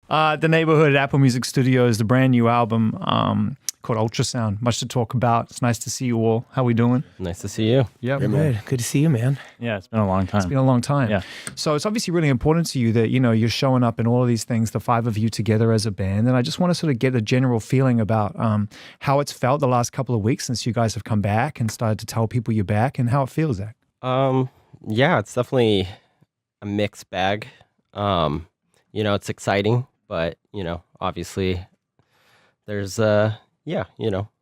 The Neighbourhood at Apple Music Studios, the brand new album called ultraSOUND. Much to talk about. It's nice to see you all. How we doing? Nice to see you. Yeah, Good. Good to see you, man. Yeah, it's been a long time. It's been a long time. Yeah. So it's obviously really important to you that, you're showing up in all of these things, the five of you together as a band. And I just want to sort of get a general feeling about how it's felt the last couple of weeks since you guys have come back and started to tell people you're back and how it feels, Zach. Yeah, it's definitely a mixed bag. It's exciting, but, obviously there's, a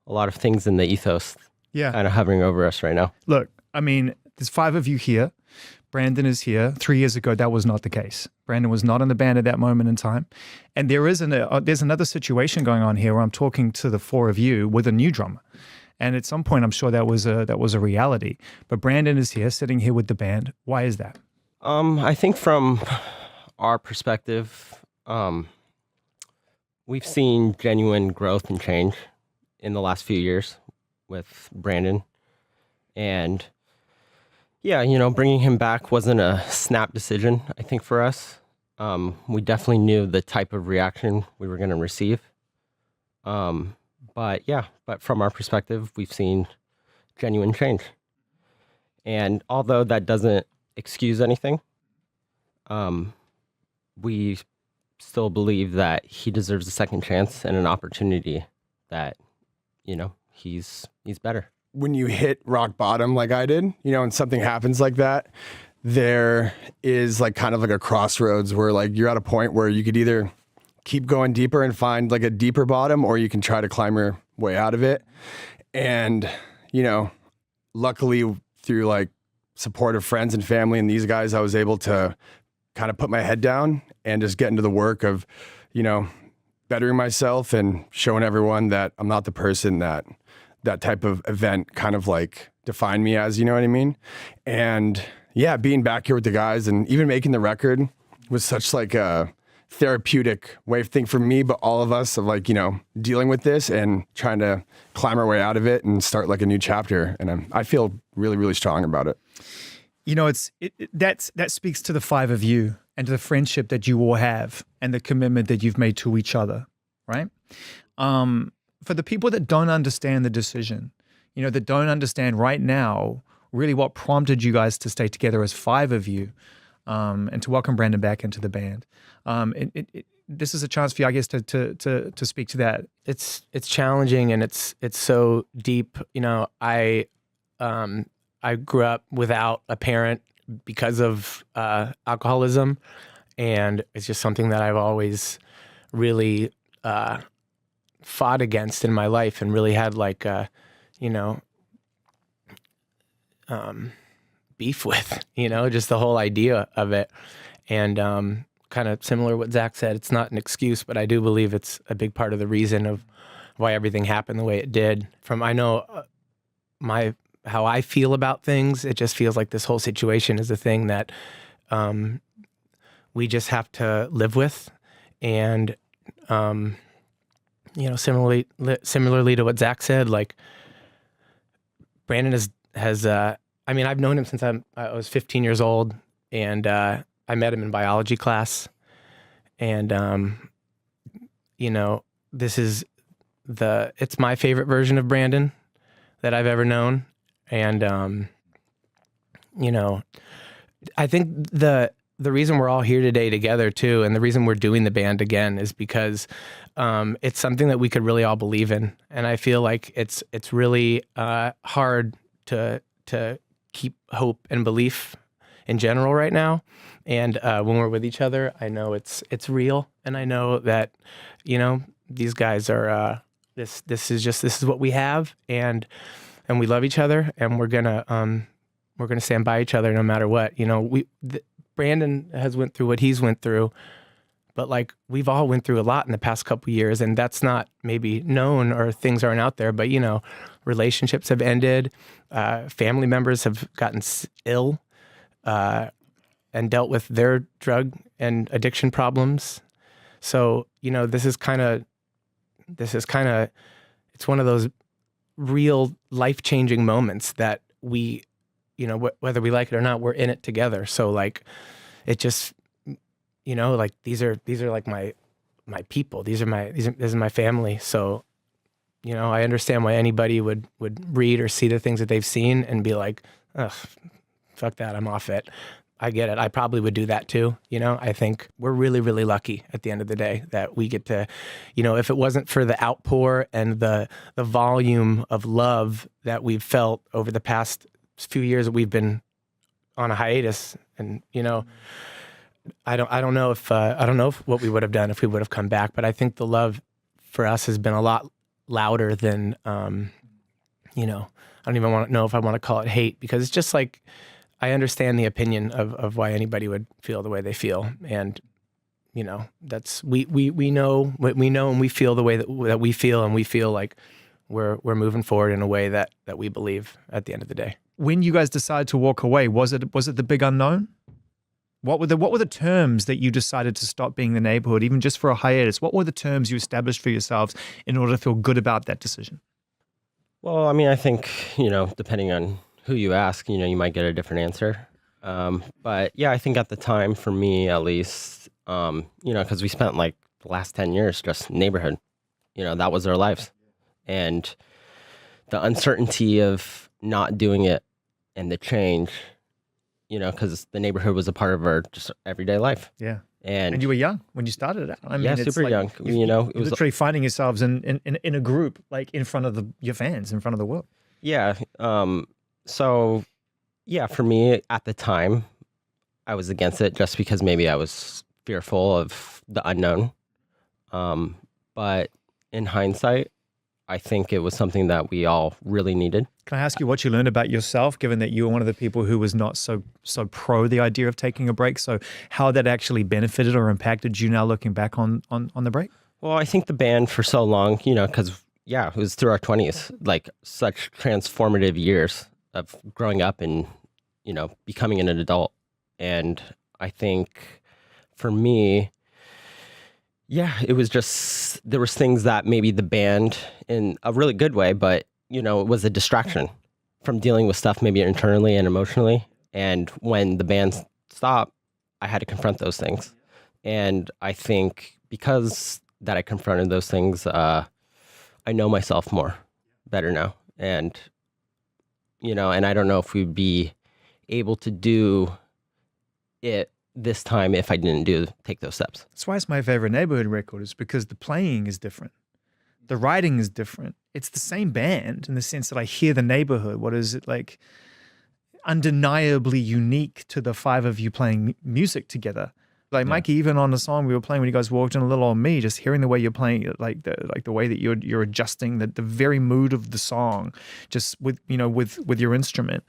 lot of things in the ethos kind of hovering over us right now. Look, I mean, there's five of you here. Brandon is here. 3 years ago, that was not the case. Brandon was not in the band at that moment in time. And there's another situation going on here where I'm talking to the four of you with a new drummer. And at some point, I'm sure that was a reality. But Brandon is here, sitting here with the band. Why is that? I think from our perspective, we've seen genuine growth and change in the last few years with Brandon. And bringing him back wasn't a snap decision, I think, for us. We definitely knew the type of reaction we were going to receive. But from our perspective, we've seen genuine change. And although that doesn't excuse anything, we still believe that he deserves a second chance and an opportunity that, he's better. When you hit rock bottom like I did, and something happens like that, there is like kind of like a crossroads where like you're at a point where you could either keep going deeper and find like a deeper bottom, or you can try to climb your way out of it. And, luckily through like support of friends and family and these guys, I was able to kind of put my head down and just get into the work of, bettering myself and showing everyone that I'm not the person that type of event kind of like defined me as, you know what I mean? And yeah, being back here with the guys and even making the record was such like a therapeutic way of thing for me, but all of us of like, dealing with this and trying to climb our way out of it and start like a new chapter. And I feel really, really strong about it. That speaks to the five of you and to the friendship that you all have and the commitment that you've made to each other, right? For the people that don't understand the decision, that don't understand right now really what prompted you guys to stay together as five of you and to welcome Brandon back into the band. This is a chance for you, I guess, to speak to that. It's challenging and it's so deep. I grew up without a parent because of alcoholism, and it's just something that I've always really fought against in my life and really had like beef with, just the whole idea of it. And kind of similar to what Zach said, it's not an excuse, but I do believe it's a big part of the reason of why everything happened the way it did. How I feel about things, it just feels like this whole situation is a thing that we just have to live with. And, similarly to what Zach said, like Brandon has I've known him since I was 15 years old, and I met him in biology class. And, it's my favorite version of Brandon that I've ever known. And, I think the reason we're all here today together too, and the reason we're doing the band again is because it's something that we could really all believe in. And I feel like it's really hard to keep hope and belief in general right now. And when we're with each other, I know it's real, and I know that these guys are this is what we have, and we love each other, and we're gonna stand by each other no matter what. Brandon has went through what he's went through, but like we've all went through a lot in the past couple years, and that's not maybe known or things aren't out there. But relationships have ended, family members have gotten ill, and dealt with their drug and addiction problems. So this is kind of it's one of those real life-changing moments that we, whether we like it or not, we're in it together. So like, it just, like these are like my my people. This is my family. So, you know, I understand why anybody would read or see the things that they've seen and be like, ugh, fuck that, I'm off it. I get it. I probably would do that too. You know, I think we're really, really lucky at the end of the day that we get to, you know, if it wasn't for the outpour and the volume of love that we've felt over the past few years that we've been on a hiatus, and, you know, I don't know if what we would have done if we would have come back, but I think the love for us has been a lot louder than, you know, I don't even know if I want to call it hate, because it's just like, I understand the opinion of why anybody would feel the way they feel, and you know, that's we know what we know, and we feel the way that we feel, and we feel like we're moving forward in a way that we believe at the end of the day. When you guys decided to walk away, was it the big unknown? What were the terms that you decided to stop being the Neighbourhood, even just for a hiatus? What were the terms you established for yourselves in order to feel good about that decision? Well, I mean, I think, you know, depending on who you ask, you know, you might get a different answer. But yeah, I think at the time, for me at least, you know, because we spent like the last 10 years just Neighbourhood, you know, that was our lives. And the uncertainty of not doing it and the change, you know, because the Neighbourhood was a part of our just everyday life. Yeah. And you were young when you started it. I mean, yeah, it's super like young. You know, it was literally finding yourselves in a group, like in front of your fans, in front of the world. Yeah. So, yeah, for me at the time, I was against it just because maybe I was fearful of the unknown. But in hindsight, I think it was something that we all really needed. Can I ask you what you learned about yourself, given that you were one of the people who was not so pro the idea of taking a break? So how that actually benefited or impacted you now looking back on the break? Well, I think the band for so long, you know, because, yeah, it was through our 20s, like such transformative years of growing up and, you know, becoming an adult. And I think for me, yeah, it was just, there was things that maybe the band in a really good way, but, you know, it was a distraction from dealing with stuff maybe internally and emotionally. And when the band stopped, I had to confront those things. And I think because that I confronted those things, I know myself better now. And, you know, and I don't know if we'd be able to do it this time if I didn't take those steps. That's why it's my favorite Neighbourhood record, is because the playing is different. The writing is different. It's the same band in the sense that I hear the Neighbourhood. What is it like? Undeniably unique to the five of you playing music together. Like Mikey, even on the song we were playing when you guys walked in, A Little on Me, just hearing the way you're playing it, like the way that you're adjusting the very mood of the song, just with your instrument.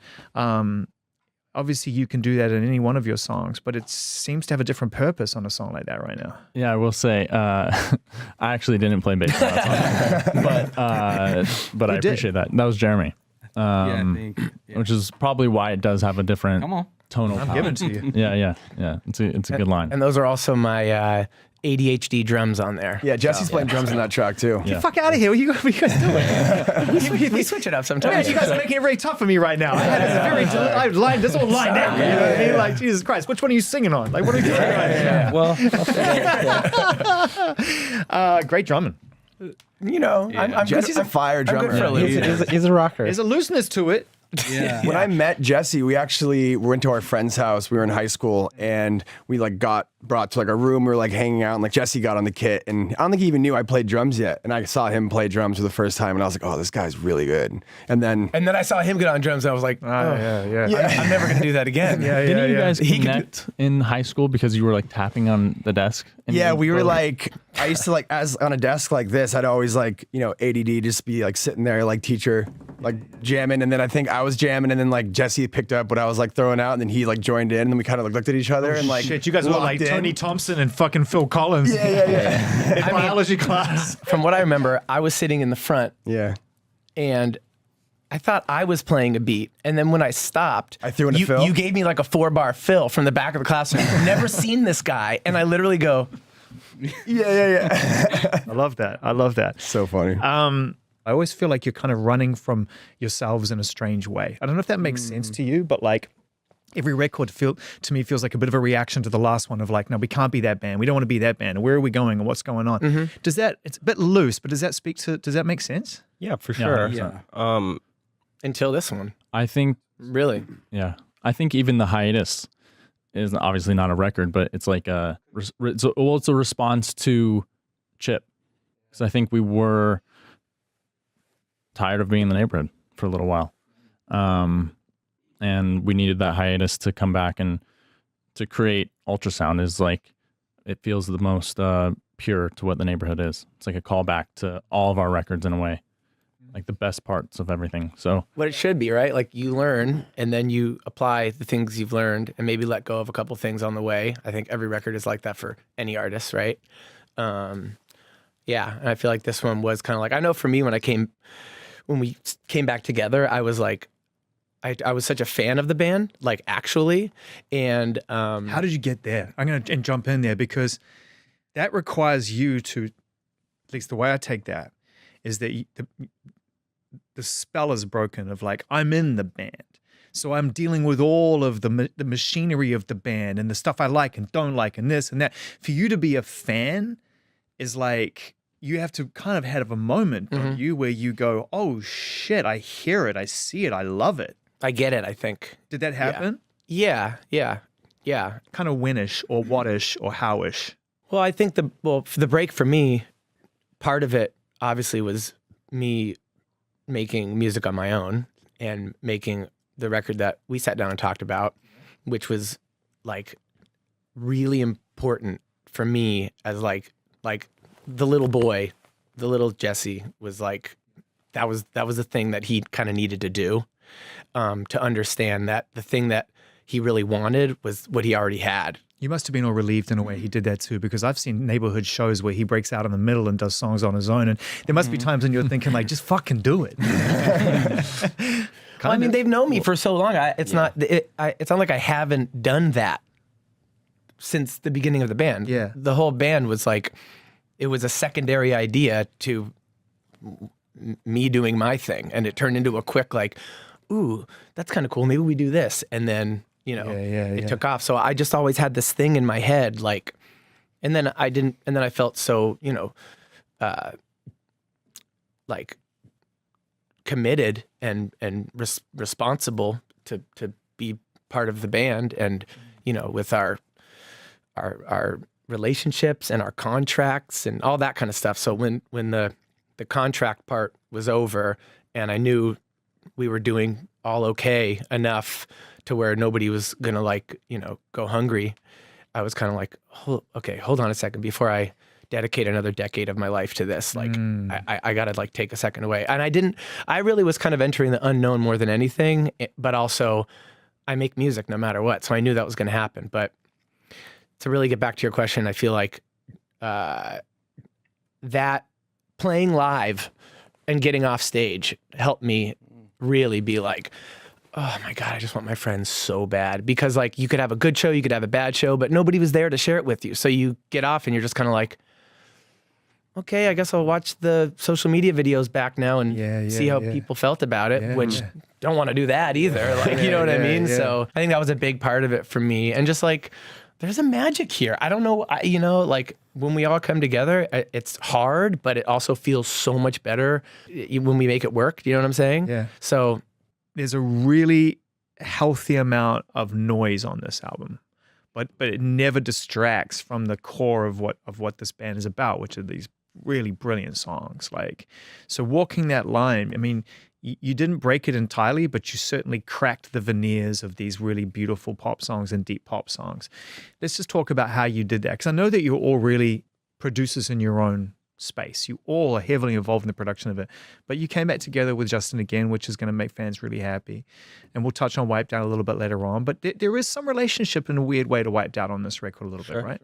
Obviously, you can do that in any one of your songs, but it seems to have a different purpose on a song like that right now. Yeah, I will say, I actually didn't play bass on that song, but I appreciate that. That was Jeremy, which is probably why it does have a different tonal. I'm giving it to you. Yeah. It's a good line. And those are also my ADHD drums on there. Yeah, Jesse's playing drums in that track too. Get the fuck out of here. What are you guys doing? We switch it up Man, sometimes. you guys are making it very tough for me right now. This all lined out. You know what I mean? Like, Jesus Christ, which one are you singing on? Like, what are you doing right now? Well, great drumming. You know, I'm Jesse's a fire drummer. good for a loop. he's a rocker. There's a looseness to it. Yeah. When I met Jesse, we actually went to our friend's house. We were in high school, and we like got brought to like a room. We were like hanging out, and like Jesse got on the kit, and I don't think he even knew I played drums yet. And I saw him play drums for the first time, and I was like, "Oh, this guy's really good." And then I saw him get on drums, and I was like, "Oh, Yeah. I'm never gonna do that again." Didn't you guys connect in high school because you were like tapping on the desk? yeah, we were like, I used to like, as on a desk like this, I'd always like, you know, ADD, just be like sitting there like teacher, like jamming. And then I think I was jamming, and then like Jesse picked up what I was like throwing out, and then he like joined in, and then we kind of like looked at each other and like, Shit, you guys were like locked in. Tony Thompson and fucking Phil Collins. Yeah. In biology class. From what I remember, I was sitting in the front, Yeah. and I thought I was playing a beat, and then when I stopped, I threw in a fill? You gave me like a 4-bar fill from the back of the classroom. I've never seen this guy, and I literally go, Yeah. I love that. So funny. I always feel like you're kind of running from yourselves in a strange way. I don't know if that makes sense to you, but like every record to me feels like a bit of a reaction to the last one of like, no, we can't be that band. We don't want to be that band. Where are we going and what's going on? It's a bit loose, but does that make sense? Yeah, for sure. Yeah. Until this one. I think, Really? yeah. I think even the hiatus is obviously not a record, but it's like it's a response to Chip. Because I think we were tired of being in the neighborhood for a little while. And we needed that hiatus to come back and to create ultraSOUND is like, it feels the most pure to what the neighborhood is. It's like a callback to all of our records in a way, like the best parts of everything. So What it should be, right? Like you learn and then you apply the things you've learned and maybe let go of a couple things on the way. I think every record is like that for any artist, right? Yeah, and I feel like this one was kind of like, I know for me when we came back together, I was like, I was such a fan of the band, like actually. And how did you get there? I'm going to jump in there because that requires you to, at least the way I take that, is that the spell is broken of like, I'm in the band. So I'm dealing with all of the machinery of the band and the stuff I like and don't like and this and that. For you to be a fan is like, you have to kind of have a moment, don't you, where you go, oh shit, I hear it, I see it, I love it. I get it, I think. Did that happen? Yeah. Kind of when-ish or what-ish or how-ish? Well, I think for the break for me, part of it obviously was me making music on my own and making the record that we sat down and talked about, which was like really important for me as like the little boy, the little Jesse was like, that was the thing that he kind of needed to do, to understand that the thing that he really wanted was what he already had. You must have been all relieved in a way he did that too, because I've seen Neighbourhood shows where he breaks out in the middle and does songs on his own, and there must be times when you're thinking like, just fucking do it. Well, I mean, they've known me for so long. It's not like I haven't done that since the beginning of the band. Yeah. The whole band was like, it was a secondary idea to me doing my thing, and it turned into a quick like, ooh, that's kind of cool. Maybe we do this, and then it took off. So I just always had this thing in my head, like, and then I felt so like committed and responsible to be part of the band, and with our relationships and our contracts and all that kind of stuff. So when the contract part was over and I knew we were doing all okay enough to where nobody was gonna go hungry, I was kind of like, okay, hold on a second before I dedicate another decade of my life to this. Like, I gotta take a second away. And I really was kind of entering the unknown more than anything, but also I make music no matter what. So I knew that was gonna happen. But to really get back to your question, I feel like that playing live and getting off stage helped me really be like, oh my God, I just want my friends so bad. Because you could have a good show, you could have a bad show, but nobody was there to share it with you. So you get off and you're just kind of like, okay, I guess I'll watch the social media videos back now and see how people felt about it, which don't want to do that either. You know what I mean? Yeah. So I think that was a big part of it for me. And just there's a magic here. I don't know, when we all come together, it's hard, but it also feels so much better when we make it work. Do you know what I'm saying? Yeah. So there's a really healthy amount of noise on this album, but it never distracts from the core of what this band is about, which are these really brilliant songs. So walking that line, I mean, you didn't break it entirely, but you certainly cracked the veneers of these really beautiful pop songs and deep pop songs. Let's just talk about how you did that, because I know that you're all really producers in your own space. You all are heavily involved in the production of it, but you came back together with Justin again, which is going to make fans really happy. And we'll touch on Wiped Out a little bit later on, but there is some relationship in a weird way to Wiped Out on this record a little bit, right?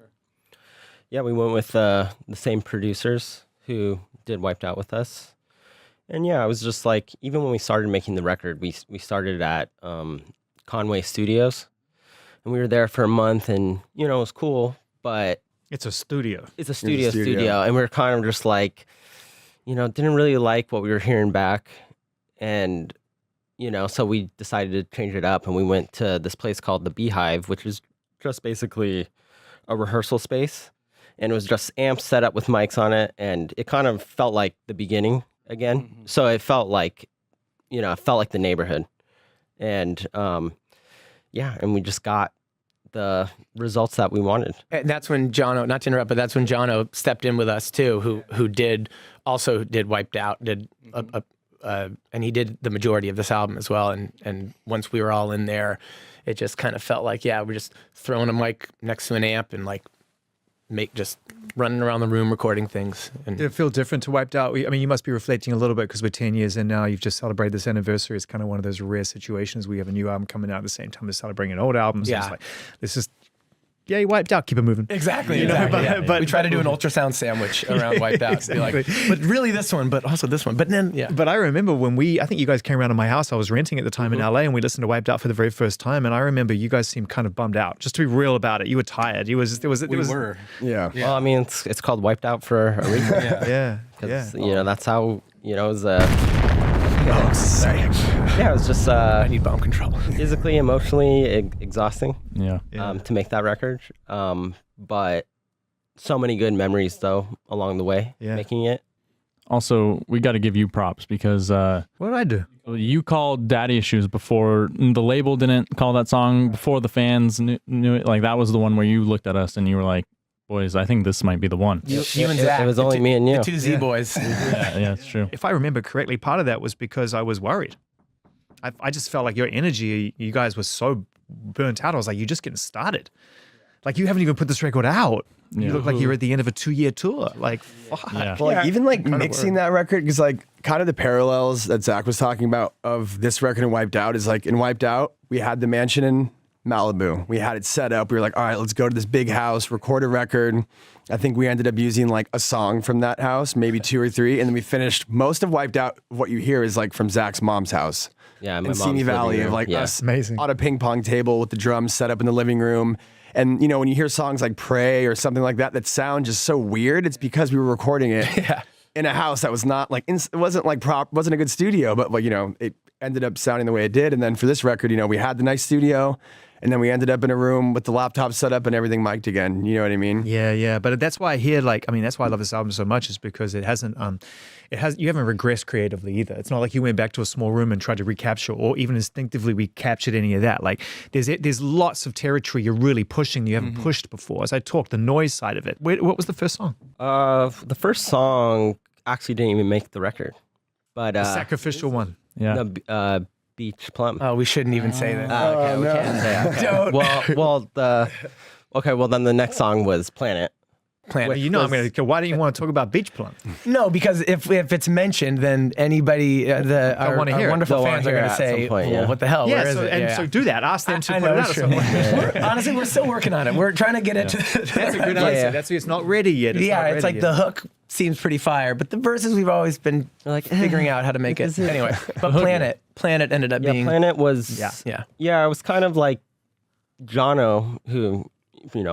Yeah, we went with the same producers who did Wiped Out with us. And yeah, I was just like, even when we started making the record, we started at Conway Studios, and we were there for a month, and it was cool, but it's a studio. It's a studio, and we were kind of just like, didn't really like what we were hearing back, and so we decided to change it up, and we went to this place called the Beehive, which is just basically a rehearsal space, and it was just amps set up with mics on it, and it kind of felt like the beginning again. So it felt like, the Neighbourhood, and and we just got the results that we wanted. And that's when Jono, not to interrupt, but that's when Jono stepped in with us too, who did Wiped Out, and he did the majority of this album as well. And once we were all in there, it just kind of felt like, we're just throwing a mic next to an amp and like just running around the room recording things. And did it feel different to Wiped Out? I mean, you must be reflecting a little bit because we're 10 years in now. You've just celebrated this anniversary. It's kind of one of those rare situations. We have a new album coming out at the same time as celebrating an old album. So it's like, this is, you Wiped Out, keep it moving. Exactly. But we try to do an ultrasound sandwich around Wiped Out. Exactly. Be like, but really this one, but also this one. But then, But I remember when I think you guys came around to my house. I was renting at the time in LA, and we listened to Wiped Out for the very first time. And I remember you guys seemed kind of bummed out. Just to be real about it, you were tired. We were. Yeah. Well, I mean, it's called Wiped Out for a reason. Yeah. Because, that's how, it was sorry. it was just I need bone control. physically, emotionally exhausting Yeah. to make that record. But so many good memories, though, along the way, making it. Also, we got to give you props because What did I do? you called Daddy Issues before the label didn't call that song, before the fans knew it. Like, that was the one where you looked at us and you were like, boys, I think this might be the one. You and Zach. It was only me and you. The two Z boys. Yeah, it's true. If I remember correctly, part of that was because I was worried. I just felt like your energy, you guys were so burnt out. I was like, you're just getting started. Like, you haven't even put this record out. You look like you're at the end of a 2-year tour. Like, fuck. Yeah. Well, like, even like mixing that record, because like kind of the parallels that Zach was talking about of this record and Wiped Out is like in Wiped Out, we had the mansion in Malibu. We had it set up. We were like, all right, let's go to this big house, record a record. I think we ended up using like a song from that house, maybe 2 or 3. And then we finished most of Wiped Out. What you hear is like from Zach's mom's house. Yeah, my in mom's Simi Valley, living of room. like us Amazing. on a ping pong table with the drums set up in the living room. And when you hear songs like Pray or something like that sound just so weird, it's because we were recording it in a house that was not like, it wasn't like wasn't a good studio, but like, it ended up sounding the way it did. And then for this record, we had the nice studio, and then we ended up in a room with the laptop set up and everything mic'd again. You know what I mean? Yeah. But that's why I hear that's why I love this album so much, is because you haven't regressed creatively either. It's not like you went back to a small room and tried to recapture, or even instinctively recaptured any of that. Like, there's lots of territory you're really pushing you haven't pushed before. As I talked, the noise side of it. What was the first song? The first song actually didn't even make the record, but The sacrificial one. Yeah. no, Beach Plum. Oh, we shouldn't even say that. Okay, we can't say that. Okay. Well, then the next song was Planet. Well, why don't you want to talk about Beach Plum? No, because if it's mentioned, then anybody, our wanna hear it. wonderful They'll fans are wanna going to hear it at say, some point, well, what the hell? Where is it? So do that. Ask them to I put know, it out. it's true. Honestly, we're still working on it. We're trying to get it to. That's a good answer. That's it's not ready yet. It's like the hook seems pretty fire, but the verses we've always been like figuring out how to make it. Anyway, but Planet ended up being. Planet was. Yeah. Yeah, it was kind of like Jono, who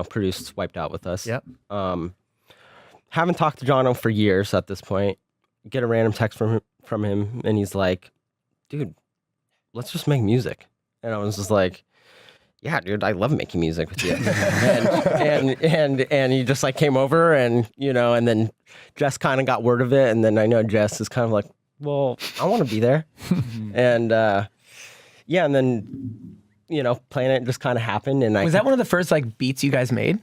produced Wiped Out with us. Yep. Haven't talked to Jono for years at this point. Get a random text from him, and he's like, "Dude, let's just make music." And I was just like, "Yeah, dude, I love making music with you." and he just like came over, and and then Jess kind of got word of it, and then I know Jess is kind of like, "Well, I want to be there," and and then Planet just kind of happened, and Was that one of the first like beats you guys made?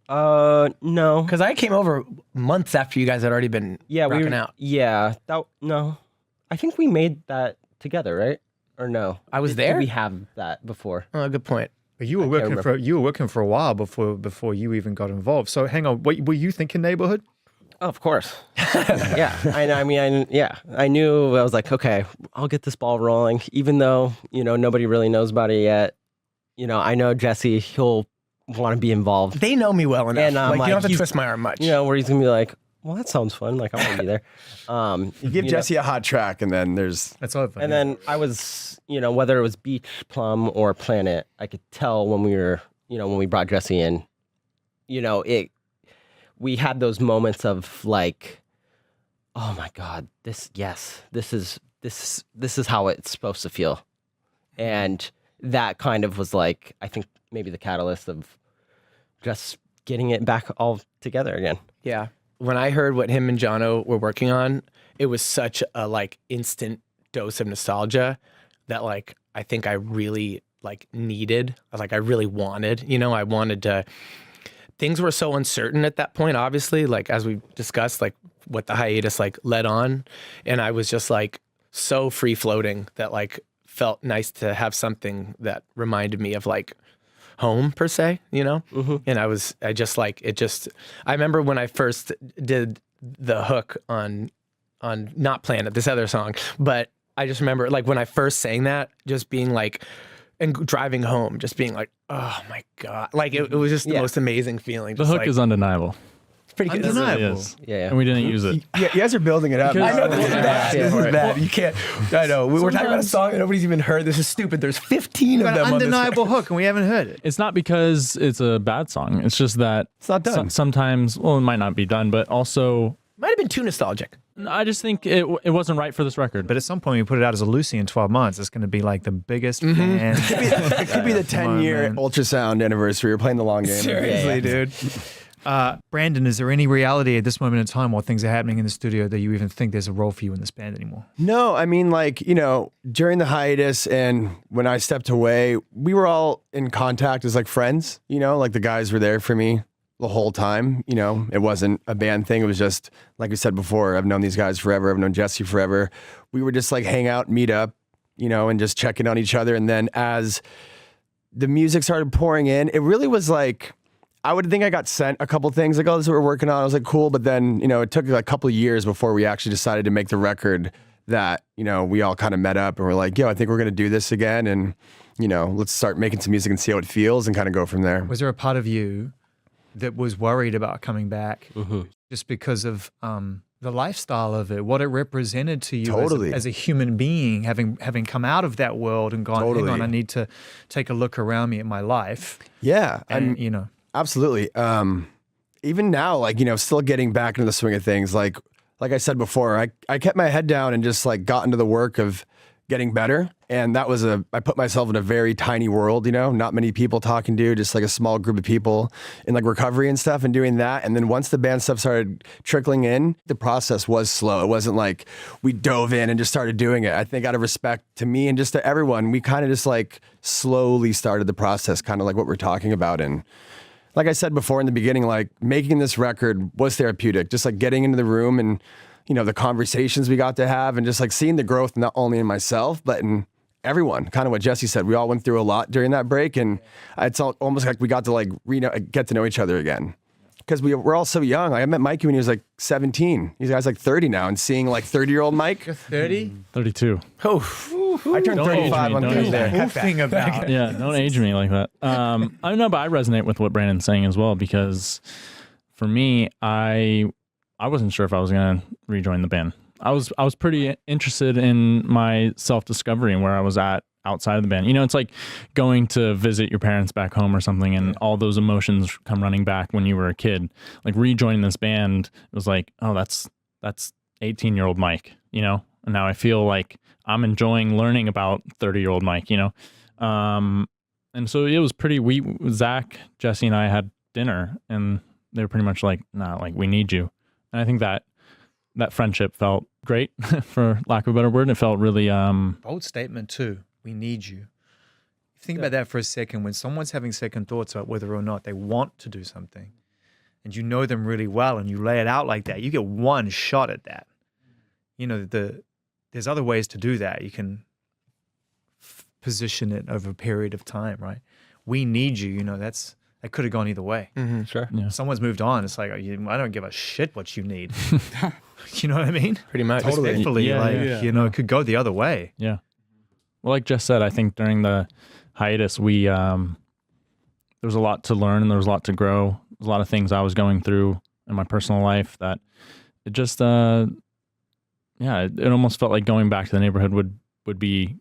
No, Because I came over months after you guys had already been rocking out. Yeah, no, I think we made that together, right? Or no? I was Did there? we have that before? Oh, good point. But you were working for a while before you even got involved. So hang on, were you thinking Neighbourhood? Oh, of course. Yeah, I knew. I was like, okay, I'll get this ball rolling, even though nobody really knows about it yet. I know Jesse. He'll want to be involved. They know me well enough. And, like, you don't have to he's- twist my arm much. Where he's gonna be like, well, that sounds fun. Like, I want to be there. You give Jesse a hot track, and then there's That's all. And then I was, whether it was Beach Plum or Planet, I could tell when we were, when we brought Jesse in, we had those moments of like, oh my God, this is this is how it's supposed to feel. And that kind of was like, I think maybe the catalyst of just getting it back all together again. Yeah. When I heard what him and Jono were working on, it was such a like instant dose of nostalgia that like I think I really like needed, like I really wanted, you know, I wanted to. Things were so uncertain at that point, obviously, like as we discussed, like what the hiatus like led on, and I was just like so free floating that like felt nice to have something that reminded me of like home per se, you know? And I remember when I first did the hook on Not Planet, this other song, but I just remember like when I first sang that, just being like, and driving home, just being like, oh my God. Like it was just the most amazing feeling. The just hook like, is undeniable. it's pretty good. Undeniable. Yeah. And we didn't use it. Yeah, you guys are building it up. Because- I know this is bad. Yeah. This is bad. You can't. I know. We were talking about a Sometimes- song that nobody's even heard. This is stupid. There's 15 Got of them an on this undeniable record. hook, and we haven't heard it. It's not because it's a bad song. It's just that It's not done. sometimes, well, it might not be done, but also Might have been too nostalgic. I just think it wasn't right for this record. But at some point, we put it out as a Lucy in 12 months. It's going to be like the biggest fan. It could be the 10-year man. ultraSOUND anniversary. We're playing the long game. Seriously, dude. Brandon, is there any reality at this moment in time while things are happening in the studio that you even think there's a role for you in this band anymore? No, I mean, like, you know, during the hiatus and when I stepped away, we were all in contact as like friends, you know, like the guys were there for me the whole time. You know, it wasn't a band thing. It was just, like we said before, I've known these guys forever. I've known Jesse forever. We would just like hang out, meet up, you know, and just check in on each other. And then as the music started pouring in, it really was like, I would think I got sent a couple things like, oh, this is what we're working on. I was like, cool. But then, you know, it took like a couple of years before we actually decided to make the record that, you know, we all kind of met up and we're like, yo, I think we're going to do this again. And, you know, let's start making some music and see how it feels and kind of go from there. Was there a part of you that was worried about coming back just because of the lifestyle of it, what it represented to you Totally. as a human being, having come out of that world and gone, Totally. hang on, I need to take a look around me at my life. Yeah. And, you know. Absolutely. Even now, like, you know, still getting back into the swing of things. Like I said before, I kept my head down and just like got into the work of getting better. And that was I put myself in a very tiny world, you know, not many people talking to, just like a small group of people in like recovery and stuff and doing that. And then once the band stuff started trickling in, the process was slow. It wasn't like we dove in and just started doing it. I think out of respect to me and just to everyone, we kind of just like slowly started the process, kind of like what we're talking about. And like I said before in the beginning, like making this record was therapeutic, just like getting into the room and, you know, the conversations we got to have and just like seeing the growth, not only in myself, but in everyone. Kind of what Jesse said. We all went through a lot during that break. And it's almost like we got to like get to know each other again. Because we're all so young. Like, I met Mikey when he was like 17. He's like 30 now. And seeing like 30-year-old Mike. 30? 32. Oh, I turned Don't age 35 me, on don't age Thursday. me. Goofing about. Yeah, don't age me like that. I don't know, but I resonate with what Brandon's saying as well, because for me, I wasn't sure if I was gonna rejoin the band. I was pretty interested in my self-discovery and where I was at outside of the band. You know, it's like going to visit your parents back home or something, and all those emotions come running back when you were a kid. Like rejoining this band, it was like, oh, that's 18-year-old Mike, you know? And now I feel like I'm enjoying learning about 30-year-old Mike, you know? And so it was pretty, Zach, Jesse, and I had dinner, and they were pretty much like, nah, like, we need you. And I think that friendship felt great, for lack of a better word. It felt really... Bold statement too. We need you. Think about that for a second. When someone's having second thoughts about whether or not they want to do something, and you know them really well, and you lay it out like that, you get one shot at that. You know, there's other ways to do that. You can position it over a period of time, right? We need you. You know, that could have gone either way. Sure. Yeah. Someone's moved on. It's like, I don't give a shit what you need. You know what I mean? pretty much. Respectfully, Yeah. you know, it could go the other way. Yeah. Well, like Jess said, I think during the hiatus, we there was a lot to learn and there was a lot to grow. There's a lot of things I was going through in my personal life that it just, it almost felt like going back to the neighborhood would be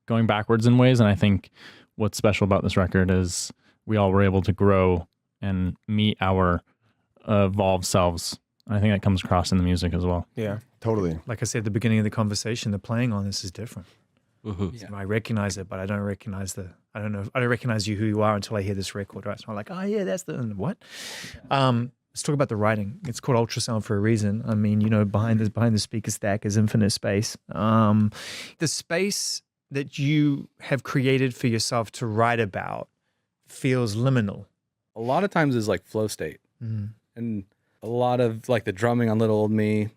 going backwards in ways. And I think what's special about this record is we all were able to grow and meet our evolved selves I think that comes across in the music as well. Yeah. Totally. Like I said at the beginning of the conversation, the playing on this is different. Mm-hmm. I recognize it, but I don't recognize I don't recognize you who you are until I hear this record, right? So I'm like, oh yeah, that's the what? Let's talk about the writing. It's called ultraSOUND for a reason. I mean, behind the speaker stack is infinite space. The space that you have created for yourself to write about feels liminal. A lot of times is like flow state, and a lot of like the drumming on Little Old Me,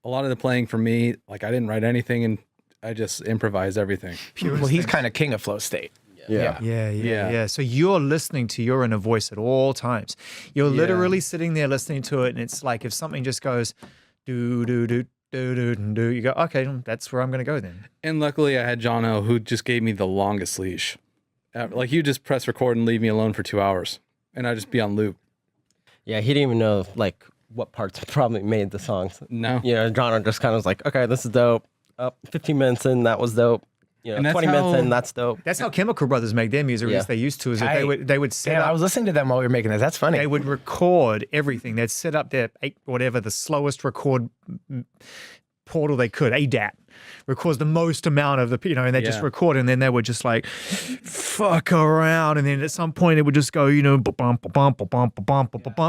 a lot of the playing for me, like I didn't write anything and I just improvised everything. Well, he's kind of king of flow state. Yeah. So you're listening to your inner voice at all times. You're literally sitting there listening to it, and it's like if something just goes do do do do do do, you go, okay, that's where I'm gonna go then. And luckily I had Jono who just gave me the longest leash. Like you just press record and leave me alone for 2 hours, and I'd just be on loop. Yeah, he didn't even know like what parts probably made the songs. No. John just kind of was like, okay, this is dope. 15 minutes in, that was dope. 20 minutes in, that's dope. That's how Chemical Brothers make their music, or at least they used to, is that they would set up. I was listening to them while we were making this. That's funny. They would record everything. They'd set up their the slowest record portal they could, ADAT, records the most amount of the, and they just record, and then they would just like fuck around, and then at some point it would just go, bump,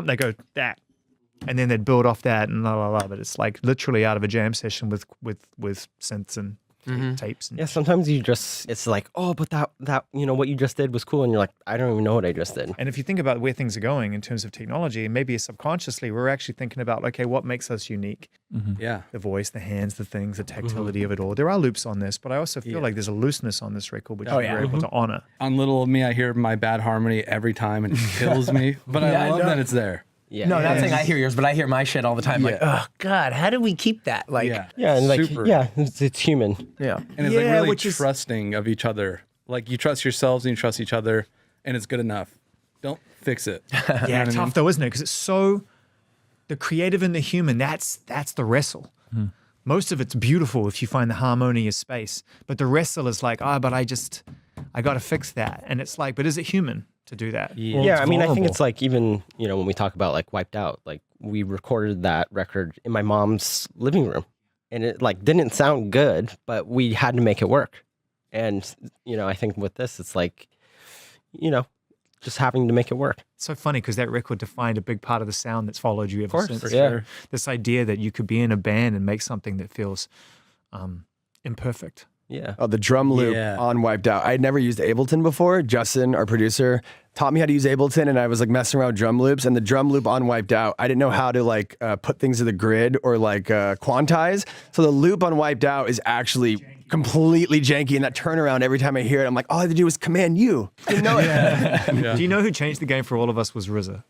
they go that, and then they'd build off that and la la la. But it's like literally out of a jam session with synths and tapes. And sometimes it's like, oh, but that what you just did was cool, and you're like, I don't even know what I just did. And if you think about where things are going in terms of technology, and maybe subconsciously, we're actually thinking about, okay, what makes us unique? Yeah. The voice, the hands, the things, the tactility of it all. There are loops on this, but I also feel like there's a looseness on this record, which you're able to honor. On Little Old Me, I hear my bad harmony every time and it kills me, but I love that it's there. Yeah. No, not saying I hear yours, but I hear my shit all the time. Like, oh God, how do we keep that? Like, and like, super. it's human. Yeah. And it's like really trusting of each other. Like you trust yourselves and you trust each other, and it's good enough. Don't fix it. Yeah, tough though, isn't it? Because it's so, the creative and the human, that's the wrestle. Most of it's beautiful if you find the harmonious space, but the wrestle is like, but I got to fix that. And it's like, but is it human to do that? Yeah, I mean, I think it's like even, when we talk about like Wiped Out, like we recorded that record in my mom's living room, and it like didn't sound good, but we had to make it work. And, I think with this, it's like, just having to make it work. It's so funny because that record defined a big part of the sound that's followed you ever since. For sure. This idea that you could be in a band and make something that feels imperfect. Yeah. Oh, the drum loop on Wiped Out. I'd never used Ableton before. Justin, our producer, taught me how to use Ableton, and I was like messing around with drum loops, and the drum loop on Wiped Out, I didn't know how to like put things to the grid or like quantize. So the loop on Wiped Out is actually completely janky, and that turnaround every time I hear it, I'm like, all I had to do was Command U. Didn't know it. Do you know who changed the game for all of us was RZA?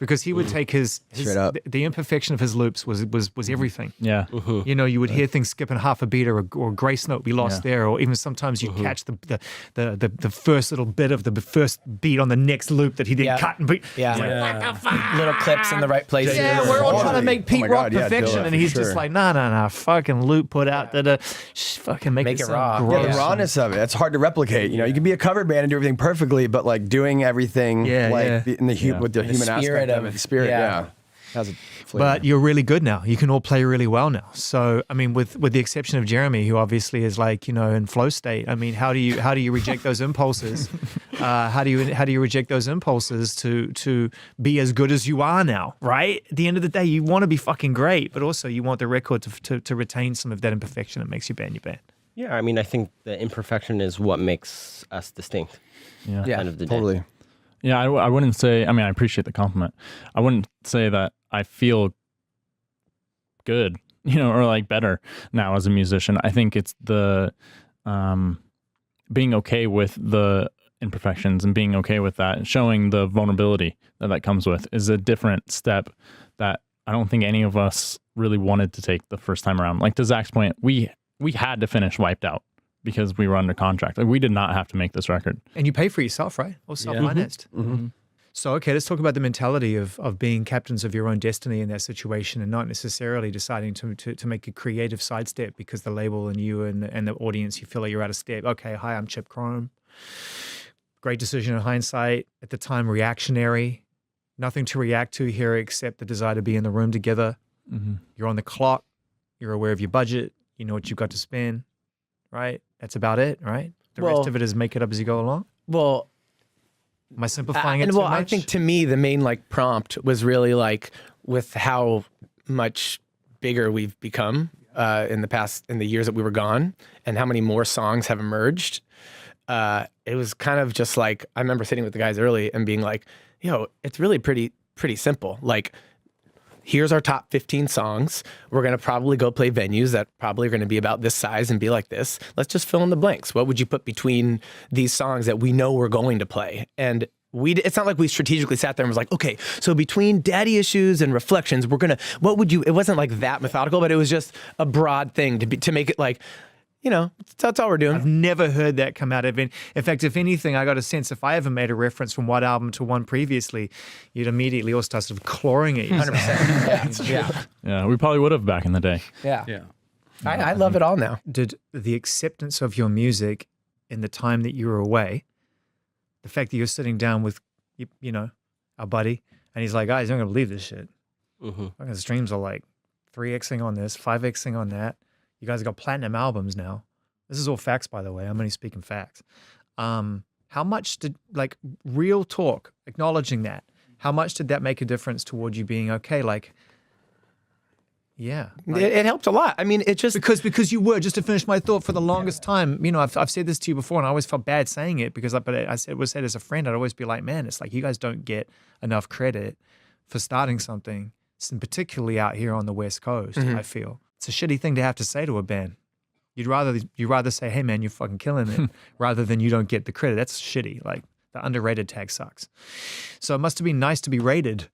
Because he would take his the imperfection of his loops was everything. Yeah. You would hear things skipping half a beat or a grace note be lost there, or even sometimes you'd catch the first little bit of the first beat on the next loop that he didn't cut. And beat. Yeah. Like, what the fuck? Little clips in the right places. Yeah, we're all trying to make Pete Rock perfection, Dilla, and he's for just sure. like, nah, fucking loop put out, fucking make it it sound raw. gross. Yeah, the rawness of it. It's hard to replicate. You can be a cover band and do everything perfectly, but like doing everything with the human aspect of it, the spirit. Yeah. Has a flavor. But you're really good now. You can all play really well now. So, I mean, with the exception of Jeremy, who obviously is like, in flow state. I mean, how do you reject those impulses? How do you reject those impulses to be as good as you are now? Right? At the end of the day, you want to be fucking great, but also you want the record to retain some of that imperfection that makes you band your band. Yeah, I mean, I think the imperfection is what makes us distinct. Yeah. At the end of the day. Totally. Yeah, I wouldn't say, I mean, I appreciate the compliment. I wouldn't say that I feel good, or like better now as a musician. I think it's the being okay with the imperfections and being okay with that and showing the vulnerability that comes with is a different step that I don't think any of us really wanted to take the first time around. Like to Zach's point, we had to finish Wiped Out because we were under contract. Like we did not have to make this record. And you pay for yourself, right? Or self-financed. So, okay, let's talk about the mentality of being captains of your own destiny in that situation and not necessarily deciding to make a creative sidestep because the label and you and the audience, you feel like you're out of step. Okay, hi, I'm Chip Chrome. Great decision in hindsight. At the time, reactionary. Nothing to react to here except the desire to be in the room together. You're on the clock. You're aware of your budget. You know what you've got to spend, right? That's about it, right? The rest of it is make it up as you go along. Well, am I simplifying it too much? I think to me, the main like prompt was really like with how much bigger we've become in the years that we were gone, and how many more songs have emerged. It was kind of just like, I remember sitting with the guys early and being like, yo, it's really pretty simple. Like, here's our top 15 songs. We're going to probably go play venues that probably are going to be about this size and be like this. Let's just fill in the blanks. What would you put between these songs that we know we're going to play? And it's not like we strategically sat there and was like, okay, so between Daddy Issues and Reflections, it wasn't like that methodical, but it was just a broad thing to make it like, you know, that's all we're doing. I've never heard that come out of it. In fact, if anything, I got a sense if I ever made a reference from one album to one previously, you'd immediately all start sort of clawing at yourself. 100%. Yeah, we probably would have back in the day. Yeah. I love it all now. Did the acceptance of your music in the time that you were away, the fact that you're sitting down with, you know, our buddy, and he's like, guys, you're not going to believe this shit. The streams are like 3xing on this, 5xing on that. You guys have got platinum albums now. This is all facts, by the way. I'm only speaking facts. How much did, like, real talk, acknowledging that, how much did that make a difference toward you being okay? Like, yeah. Like, it helped a lot. I mean, it just... Because you were, just to finish my thought, for the longest time, you know, I've said this to you before, and I always felt bad saying it because was said as a friend, I'd always be like, man, it's like you guys don't get enough credit for starting something, and particularly out here on the West Coast, I feel. It's a shitty thing to have to say to a band. You'd rather say, hey man, you're fucking killing it, rather than you don't get the credit. That's shitty. Like, the underrated tag sucks. So it must have been nice to be rated.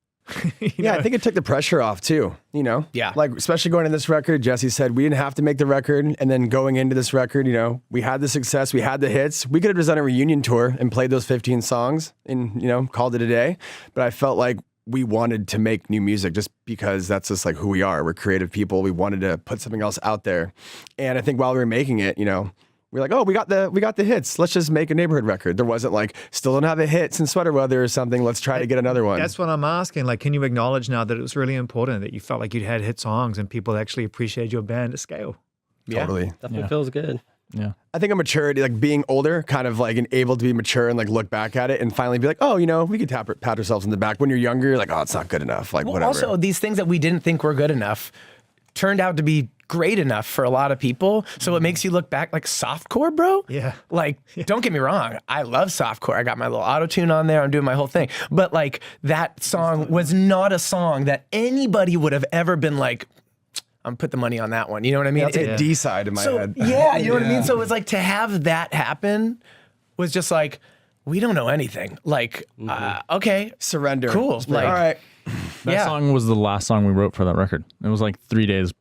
Yeah, I think it took the pressure off too, you know? Yeah. Like, especially going into this record, Jesse said we didn't have to make the record. And then going into this record, you know, we had the success, we had the hits. We could have just done a reunion tour and played those 15 songs and, you know, called it a day. But I felt like we wanted to make new music just because that's just like who we are. We're creative people. We wanted to put something else out there. And I think while we were making it, you know, we're like, oh, we got the hits. Let's just make a Neighbourhood record. There wasn't like, still don't have a hits in Sweater Weather or something. Let's try to get another one. That's what I'm asking. Like, can you acknowledge now that it was really important that you felt like you'd had hit songs and people actually appreciated your band at scale? Totally. Definitely feels good. Yeah. I think a maturity, like being older, kind of like able to be mature and like look back at it and finally be like, oh, you know, we could pat ourselves in the back. When you're younger, you're like, oh, it's not good enough. Like, whatever. Also, these things that we didn't think were good enough turned out to be great enough for a lot of people. So it makes you look back like softcore, bro. Yeah. Like, don't get me wrong. I love softcore. I got my little auto-tune on there. I'm doing my whole thing. But like, that song was not a song that anybody would have ever been like, I'm put the money on that one. You know what I mean? That's a D side in my head. Yeah, you know what I mean? So it was like, to have that happen was just like, we don't know anything. Like, okay. Surrender. Cool. Like, all right. That song was the last song we wrote for that record. It was like 3 days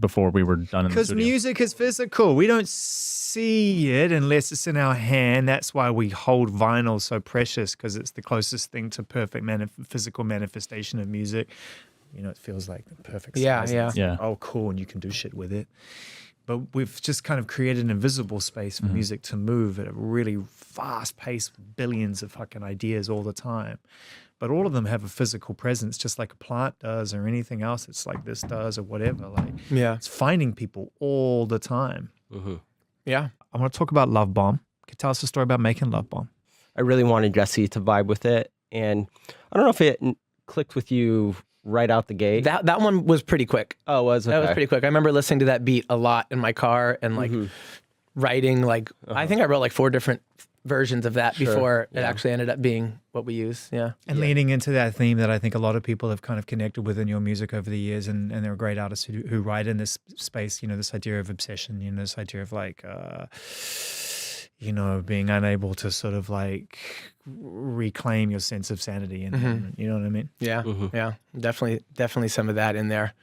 before we were done in the Because studio. music is physical. We don't see it unless it's in our hand. That's why we hold vinyl so precious, because it's the closest thing to perfect physical manifestation of music. You know, it feels like the perfect size. Yeah. Oh, cool, and you can do shit with it. But we've just kind of created an invisible space for music to move at a really fast pace, billions of fucking ideas all the time. But all of them have a physical presence, just like a plant does or anything else. It's like this does or whatever. Like, it's finding people all the time. Yeah. I want to talk about Love Bomb. Can you tell us a story about making Love Bomb? I really wanted Jesse to vibe with it. And I don't know if it clicked with you right out the gate. That one was pretty quick. Oh, it was? Okay. That was pretty quick. I remember listening to that beat a lot in my car and like writing like, I think I wrote like 4 different versions of that before it actually ended up being what we use. Yeah. And leaning into that theme that I think a lot of people have kind of connected with in your music over the years, and there are great artists who write in this space, you know, this idea of obsession, you know, this idea of like, you know, being unable to sort of like reclaim your sense of sanity. And you know what I mean? Yeah. Yeah. Definitely some of that in there.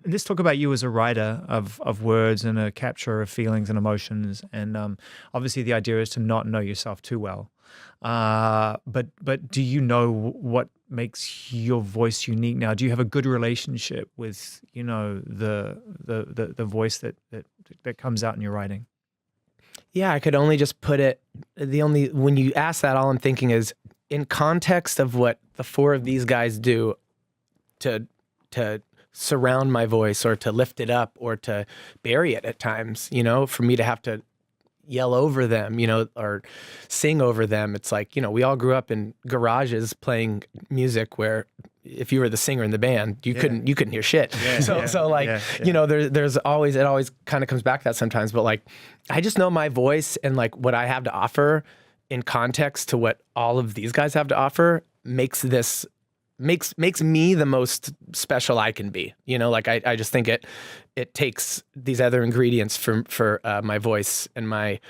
Let's talk about you as a writer of words and a capture of feelings and emotions. And obviously the idea is to not know yourself too well. But do you know what makes your voice unique now? Do you have a good relationship with, you know, the voice that comes out in your writing? Yeah, I could only just put it, when you ask that, all I'm thinking is in context of what the 4 of these guys do to surround my voice or to lift it up or to bury it at times, you know, for me to have to yell over them, you know, or sing over them. It's like, you know, we all grew up in garages playing music where if you were the singer in the band, you couldn't hear shit. So like, you know, there's always, it always kind of comes back to that sometimes, but like, I just know my voice and like what I have to offer in context to what all of these guys have to offer makes me the most special I can be. You know, like I just think it takes these other ingredients for my voice and my,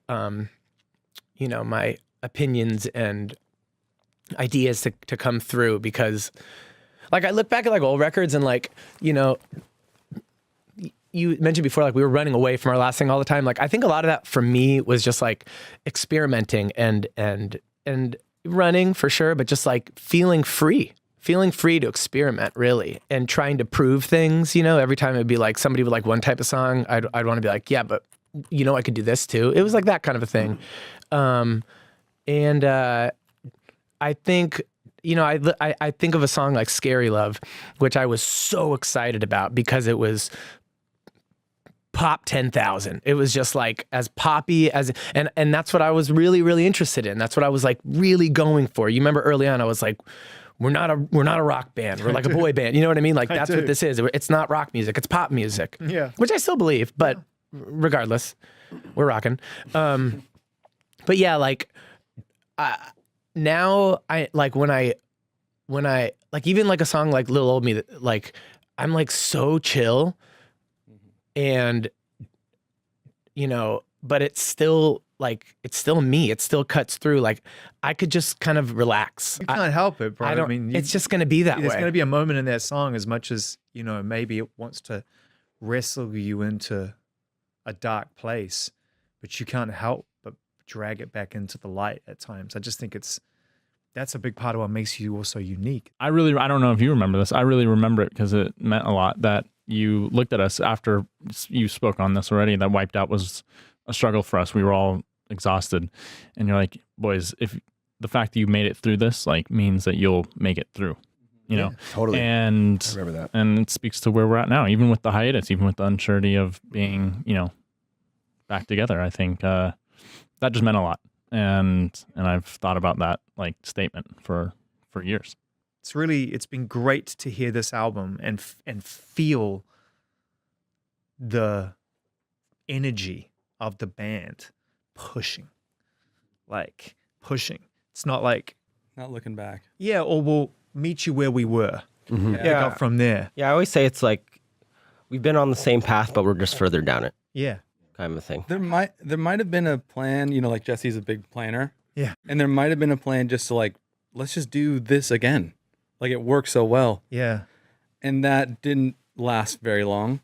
you know, my opinions and ideas to come through, because like I look back at like old records and like, you know, you mentioned before, like we were running away from our last thing all the time. Like I think a lot of that for me was just like experimenting and running for sure, but just like feeling free to experiment really and trying to prove things, you know. Every time it'd be like somebody would like one type of song, I'd want to be like, yeah, but you know, I could do this too. It was like that kind of a thing. I think, you know, I think of a song like Scary Love, which I was so excited about because it was pop 10,000. It was just like as poppy as, and that's what I was really, really interested in. That's what I was like really going for. You remember early on, I was like, we're not a rock band. We're like a boy band. You know what I mean? Like that's what this is. It's not rock music. It's pop music. Yeah. Which I still believe, but regardless, we're rocking. But yeah, like now I like when I like even like a song like Little Old Me, that like I'm like so chill and you know, but it's still like, it's still me. It still cuts through. Like I could just kind of relax. You can't help it, bro. I mean, it's just going to be that way. There's going to be a moment in that song, as much as, you know, maybe it wants to wrestle you into a dark place, but you can't help but drag it back into the light at times. I just think that's a big part of what makes you also unique. I don't know if you remember this. I really remember it because it meant a lot that you looked at us after you spoke on this already. That Wiped Out was a struggle for us. We were all exhausted, and you're like, boys, if the fact that you made it through this like means that you'll make it through, you know. Totally. And I remember that. And it speaks to where we're at now, even with the hiatus, even with the uncertainty of being, you know, back together. I think that just meant a lot, and I've thought about that like statement for years. It's been great to hear this album and feel the energy of the band pushing. It's not like, Not looking back. yeah, or we'll meet you where we were. Mm-hmm. Pick up from there. Yeah, I always say it's like we've been on the same path, but we're just further down it, Yeah. kind of a thing. There might have been a plan, you know, like Jesse's a big planner. Yeah. And there might have been a plan just to like, let's just do this again. Like it worked so well. Yeah. And that didn't last very long.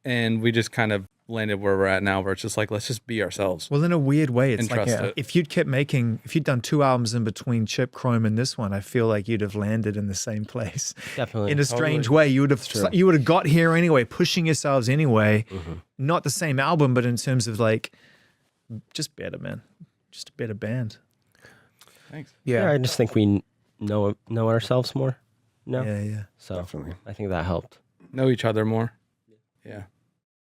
And we just kind of landed where we're at now, where it's just like, let's just be ourselves. Well, in a weird way, it's And like trust it. if you'd done 2 albums in between Chip, Chrome, and this one, I feel like you'd have landed in the same place. Definitely. In a strange way, you would have got here anyway, pushing yourselves anyway. Mm-hmm. Not the same album, but in terms of like, just better, man. Just a better band. Thanks. Yeah, I just think we know ourselves more. No. Yeah, yeah. So Definitely. I think that helped. Know each other more. Yeah.